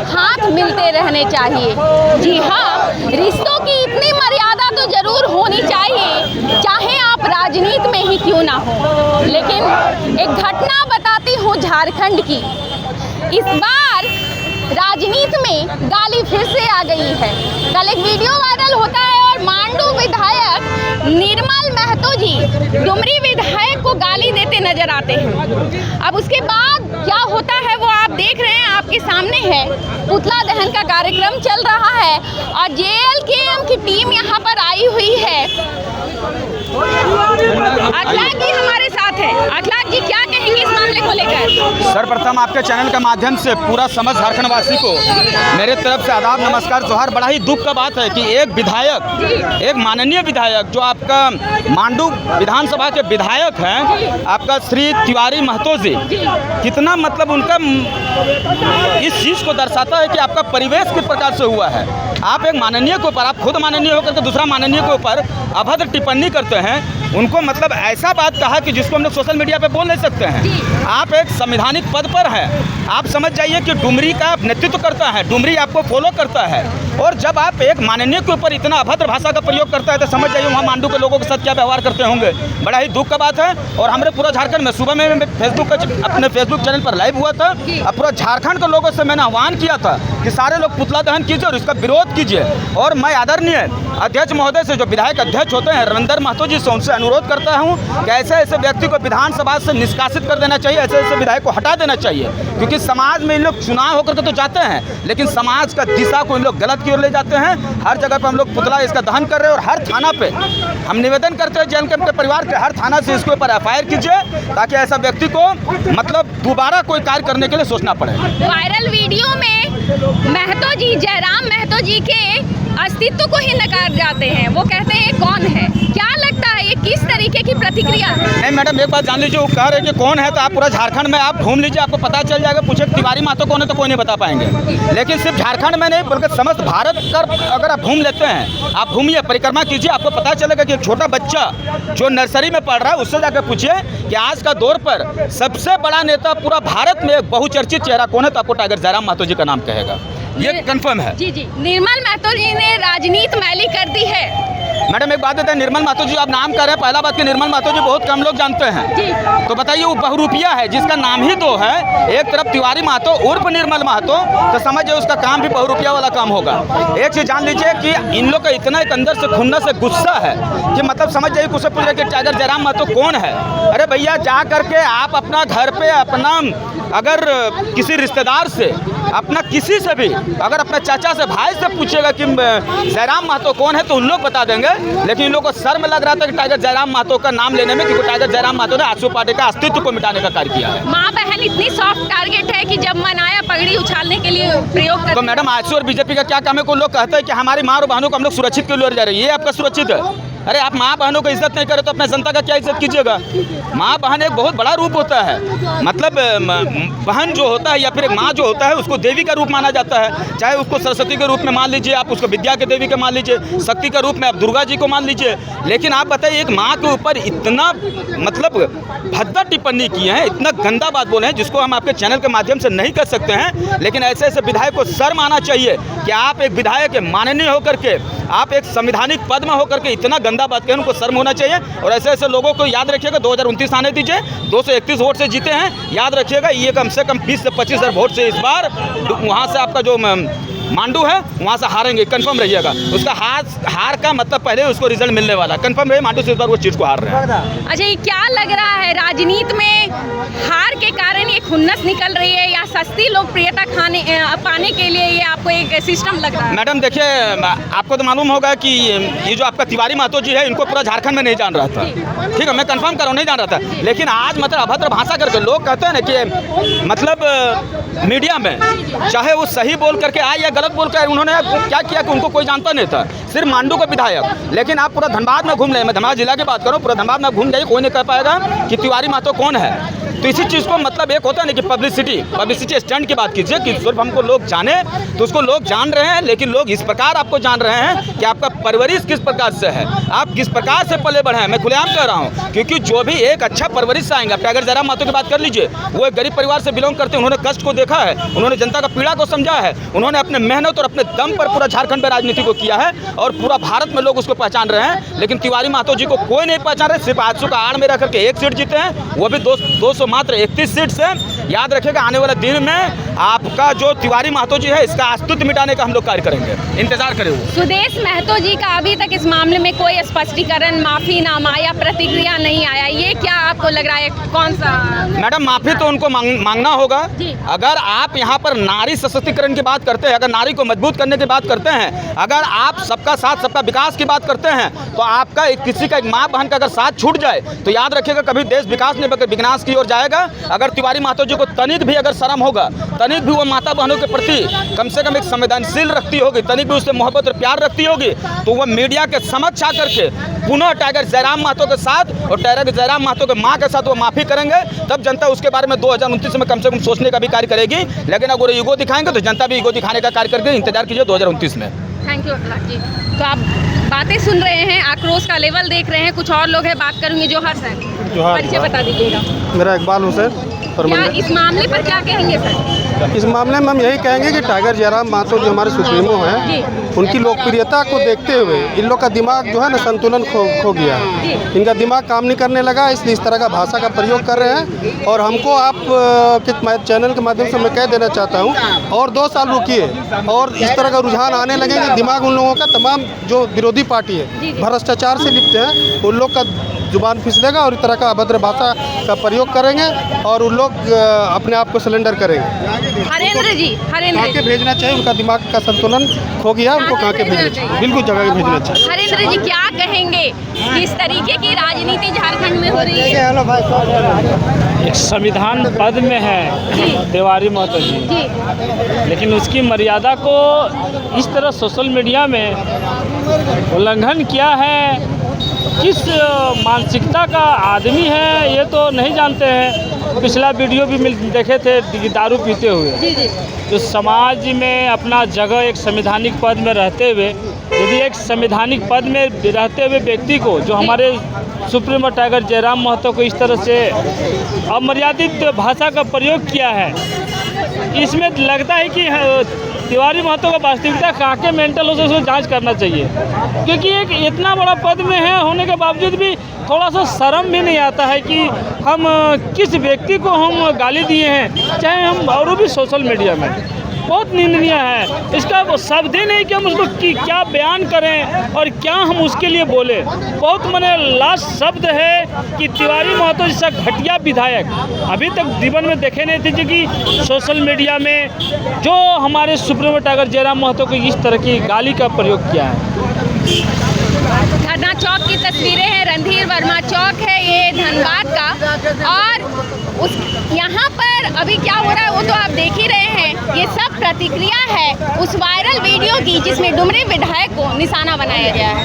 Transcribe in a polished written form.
हाथ मिलते रहने चाहिए। जी हाँ, रिश्तों की इतनी मर्यादा तो जरूर होनी चाहिए, चाहे आप राजनीति में ही क्यों ना हो। लेकिन एक घटना बताती हूँ झारखंड की। इस बार राजनीति में गाली फिर से आ गई है। कल एक वीडियो वायरल होता है और मांडू विधायक निर्मल महतो जी डुमरी विधायक को गाली देते नजर आते हैं। अब उसके बाद क्या होता है वो आप देख रहे हैं, आपके सामने है। पुतला दहन का कार्यक्रम चल रहा है और JLKM की टीम यहाँ पर आई हुई है। अखलाक जी हमारे साथ है। अखलाक जी क्या कहेंगे इस मामले को लेकर? सर्वप्रथम आपके चैनल के माध्यम से पूरा समस्त झारखंड वासी को मेरे तरफ से आदाब, नमस्कार, जोहार। बड़ा ही दुख का बात है कि एक विधायक, एक माननीय विधायक जो आपका मांडू विधानसभा के विधायक हैं, आपका श्री तिवारी महतो जी, कितना मतलब उनका इस चीज़ को दर्शाता है कि आपका परिवेश किस प्रकार से हुआ है। आप एक माननीय के ऊपर, आप खुद माननीय होकर के दूसरा माननीय के ऊपर अभद्र टिप्पणी करते हैं। उनको मतलब ऐसा बात कहा कि जिसको हम लोग सोशल मीडिया पे बोल नहीं सकते हैं। आप एक संवैधानिक पद पर हैं, आप समझ जाइए कि डुमरी का नेतृत्व करता है, डुमरी आपको फॉलो करता है। और जब आप एक माननीय के ऊपर इतना अभद्र भाषा का प्रयोग करता है तो समझ जाइए वहाँ मांडू के लोगों के साथ क्या व्यवहार करते होंगे। बड़ा ही दुख का बात है। और हमारे पूरा झारखंड में सुबह में अपने फेसबुक चैनल पर लाइव हुआ था। अब पूरा झारखंड के लोगों से मैंने आह्वान किया था कि सारे लोग पुतला दहन कीजिए और इसका विरोध कीजिए। और मैं आदरणीय अध्यक्ष महोदय से, जो विधायक अध्यक्ष होते हैं रविंदर महतो जी से, उनसे अनुरोध करता हूं कि ऐसे ऐसे व्यक्ति को विधानसभा से निष्कासित कर देना चाहिए, ऐसे ऐसे विधायक को हटा देना चाहिए। क्योंकि समाज में इन लोग चुनाव होकर के तो जाते हैं, लेकिन समाज का दिशा को इन लोग गलत की ओर ले जाते हैं। हर जगह पर हम लोग पुतला इसका दहन कर रहे हैं और हर थाना पे हम निवेदन करते हैं JLKM के परिवार के, हर थाना से इसके ऊपर FIR कीजिए ताकि ऐसा व्यक्ति को मतलब दोबारा कोई कार्य करने के लिए सोचना पड़े। वायरल वीडियो में महतो जी, जयराम महतो जी के अस्तित्व को ही नकार जाते हैं। वो कहते हैं कौन है? क्या लगता है ये किस तरीके की प्रतिक्रिया है? नहीं मैडम, एक बात जान लीजिए, वो कह रहे हैं कि कौन है, तो आप पूरा झारखंड में आप घूम लीजिए, आपको पता चल जाएगा। पूछे तिवारी महतो कौन है तो कोई नहीं बता पाएंगे। लेकिन सिर्फ झारखंड में नहीं बल्कि समस्त भारत का अगर आप घूम लेते हैं, आप घूमिए, परिक्रमा कीजिए, आपको पता चलेगा कि एक छोटा बच्चा जो नर्सरी में पढ़ रहा है उससे जाकर पूछिए कि आज का दौर पर सबसे बड़ा नेता पूरा भारत में एक बहुचर्चित चेहरा कौन है, तो आपको टाइगर जयराम महतो जी का नाम कहेगा। ये कंफर्म है। जी जी, निर्मल महतो जी ने राजनीति मैली कर दी है। मैडम एक बात बताएं, निर्मल महतो जी आप नाम कर रहे हैं, पहला बात कि निर्मल महतो जी बहुत कम लोग जानते हैं। तो बताइए, वो बहुरूपिया है जिसका नाम ही दो है। एक तरफ तिवारी महतो उर्फ निर्मल महतो, तो समझिए उसका काम भी बहुरूपिया वाला काम होगा। एक चीज़ जान लीजिए कि इन लोग का इतना एक अंदर से खुन्नस से गुस्सा है कि मतलब समझ जाइए, कुछ पूछ रहे कि टाइगर जयराम महतो कौन है। अरे भैया, जा करके आप अपना घर पे अपना अगर किसी रिश्तेदार से, अपना किसी से भी, अगर अपना चाचा से, भाई से पूछेगा कि जयराम महतो कौन है तो उन लोग बता देंगे। लेकिन इन लोगों को शर्म लग रहा था कि टाइगर जयराम महतो का नाम लेने में, क्योंकि टाइगर जयराम महतो ने आजसू पार्टी का अस्तित्व को मिटाने का कार्य किया है। माँ बहन इतनी सॉफ्ट टारगेट है कि जब मन आया पगड़ी उछालने के लिए प्रयोग करते। तो मैडम आजसू और बीजेपी का क्या काम है? कोई लोग कहते हैं कि हमारी माँ और बहनों को हम लोग सुरक्षित क्यों ले जा रहे हैं। ये आपका सुरक्षित है? अरे आप माँ बहनों को इज्जत नहीं करें तो अपने जनता का क्या इज्जत कीजिएगा। माँ बहन एक बहुत बड़ा रूप होता है। मतलब बहन जो होता है या फिर एक माँ जो होता है उसको देवी का रूप माना जाता है। चाहे उसको सरस्वती के रूप में मान लीजिए, आप उसको विद्या के देवी के मान लीजिए, शक्ति का रूप में आप दुर्गा जी को मान लीजिए। लेकिन आप बताइए, एक माँ के ऊपर इतना मतलब भद्दा टिप्पणी किए हैं, इतना गंदा बात बोले हैं जिसको हम आपके चैनल के माध्यम से नहीं कर सकते हैं। लेकिन ऐसे ऐसे विधायक को शर्म आना चाहिए कि आप एक विधायक माननीय होकर के, आप एक संवैधानिक पद में होकर के इतना गंदा बात कहें, उनको शर्म होना चाहिए। और ऐसे ऐसे लोगों को याद रखिएगा, 2029 आने दीजिए, 231 वोट से जीते हैं, याद रखिएगा। ये कम से कम 20 से 25 हज़ार वोट से इस बार वहाँ से आपका जो मांडू है वहाँ से हारेंगे, कंफर्म रहिएगा। उसका हार का मतलब पहले उसको रिजल्ट मिलने वाला, कंफर्म रहे मांडू से इस बार वो चीज़ को हार रहे हैं। अच्छा, ये क्या लग रहा है, राजनीति में हार के कारण ये खुन्नस निकल रही है या सस्ती लोकप्रियता पाने के लिए ये आपको एक सिस्टम लग रहा है? मैडम देखिए, आपको तो मालूम होगा कि ये जो आपका तिवारी महतो जी है, इनको पूरा झारखंड में नहीं जान रहा था। ठीक है, मैं कंफर्म कर रहा हूँ, नहीं जान रहा था। लेकिन आज मतलब अभद्र भाषा करके लोग कहते हैं ना कि मतलब मीडिया में चाहे वो सही बोल करके आए या गलत बोल कर, उन्होंने क्या किया कि उनको कोई जानता नहीं था, सिर्फ मांडू का विधायक। लेकिन आप पूरा धनबाद में घूम रहे हैं, मैं धनबाद जिला की बात करूँ, पूरा धनबाद में घूम जाइए, कोई नहीं कह पाएगा कि तिवारी महतो कौन है। तो इसी चीज़ को मतलब एक होता है ना कि पब्लिसिटी स्टंट की बात कीजिए कि सिर्फ हमको लोग जाने, तो उसको लोग जान रहे हैं, लेकिन लोग इस प्रकार आपको जान रहे हैं कि आपका परवरिश किस प्रकार से है, आप किस प्रकार से पले बढ़े हैं। मैं खुलेआम कह रहा हूँ, क्योंकि जो भी एक अच्छा परवरिश से आएंगे, टाइगर जयराम महतो की बात कर लीजिए, वो एक गरीब परिवार से बिलोंग करते हैं, उन्होंने कष्ट को देखा है, उन्होंने जनता का पीड़ा को समझा है, उन्होंने अपने मेहनत और अपने दम पर पूरा झारखंड में राजनीति को किया है और पूरा भारत में लोग उसको पहचान रहे हैं। लेकिन तिवारी महतो जी को कोई नहीं पहचान रहे, सिर्फ आजसू का आड़ में रह करके 1 सीट जीते हैं, वो भी 200 मात्र 31 सीट से। याद रखिएगा, आने वाले दिन में आपका जो तिवारी महतो जी है, इसका अस्तित्व मिटाने का हम लोग कार्य करेंगे, इंतजार करें। सुदेश महतो जी का अभी तक इस मामले में कोई स्पष्टीकरण, माफीनामा या प्रतिक्रिया नहीं आया, ये क्या आपको लग रहा है, कौन सा? मैडम, माफी तो उनको मांगना होगा। अगर आप यहाँ पर नारी सशक्तिकरण की बात करते हैं, अगर नारी को मजबूत करने की बात करते हैं, अगर आप सबका साथ सबका विकास की बात करते हैं, तो आपका किसी का एक माँ बहन का अगर साथ छूट जाए तो याद रखिएगा कभी देश विकास नहीं बल्कि विनाश की ओर जाएगा। अगर तिवारी महतो जी को तनिक भी अगर शर्म होगा, तनिक भी वो माता बहनों के प्रति कम से कम एक संवेदनशील रखती होगी, तनिक भी उससे मोहब्बत और प्यार रखती होगी, तो वह मीडिया के समक्ष आकर के पुनः टाइगर जयराम महतो के साथ और टाइगर जयराम महतो के माँ के साथ वो माफ़ी करेंगे, तब जनता उसके बारे में 2029 में कम से कम सोचने का भी कार्य करेगी। लेकिन अगर ईगो दिखाएंगे तो जनता भी ईगो दिखाने का कार्य करके इंतजार कीजिए 2029 में। Thank you Akhilesh ji. तो आप बातें सुन रहे हैं, आक्रोश का लेवल देख रहे हैं, कुछ और लोग हैं, बात करूंगी। जोहार सर, परिचय बता दीजिएगा। मेरा इकबाल हुसैन। क्या इस मामले पर क्या कहेंगे सर? इस मामले में हम यही कहेंगे कि टाइगर जयराम महतो जो हमारे सुप्रीमो हैं, उनकी लोकप्रियता को देखते हुए इन लोग का दिमाग जो है ना संतुलन खो गया। इनका दिमाग काम नहीं करने लगा, इसलिए इस तरह का भाषा का प्रयोग कर रहे हैं। और हमको आप के चैनल के माध्यम से मैं कह देना चाहता हूँ, और 2 साल रुकिए और इस तरह का रुझान आने लगेंगे। दिमाग उन लोगों का, तमाम जो विरोधी पार्टी है, भ्रष्टाचार से लिप्त है, उन लोग का जुबान फिसलेगा और इस तरह का अभद्र भाषा का प्रयोग करेंगे और उन लोग अपने आप को सिलेंडर करेंगे। हरेंद्र जी, कहाँ के भेजना चाहिए, उनका दिमाग का संतुलन खो गया, उनको कहाँ के भेजना चाहिए, बिल्कुल जगह के भेजना चाहिए। हरेंद्र जी, क्या कहेंगे किस तरीके की राजनीति झारखंड में हो रही है? एक संविधान पद में है तिवारी महतो जी, लेकिन उसकी मर्यादा को इस तरह सोशल मीडिया में उल्लंघन किया है। किस मानसिकता का आदमी है ये तो नहीं जानते हैं। पिछला वीडियो भी देखे थे दारू पीते हुए। तो समाज में अपना जगह एक संवैधानिक पद में रहते हुए, यदि एक संवैधानिक पद में रहते हुए व्यक्ति को, जो हमारे सुप्रीमो टाइगर जयराम महतो को इस तरह से अमर्यादित भाषा का प्रयोग किया है, इसमें लगता है कि तिवारी महतो का वास्तविकता कहाँ के मेंटल हो से उसको जांच करना चाहिए। क्योंकि एक इतना बड़ा पद में है होने के बावजूद भी थोड़ा सा शर्म भी नहीं आता है कि हम किस व्यक्ति को हम गाली दिए हैं, चाहे हम और भी सोशल मीडिया में। बहुत निंदनीय है। इसका शब्द ही नहीं कि हम उसको क्या बयान करें और क्या हम उसके लिए बोले। बहुत मैंने लास्ट शब्द है कि तिवारी महतो जैसा घटिया विधायक अभी तक जीवन में देखे नहीं थे कि सोशल मीडिया में जो हमारे सुप्रीमो टाइगर जयराम महतो को इस तरह की गाली का प्रयोग किया है। धरना चौक की तस्वीरें हैं, रणधीर वर्मा चौक है ये धनबाद का, और उस यहाँ पर अभी क्या हो रहा है वो तो आप देख ही रहे हैं। ये सब प्रतिक्रिया है उस वायरल वीडियो की जिसमें डुमरी विधायक को निशाना बनाया गया है।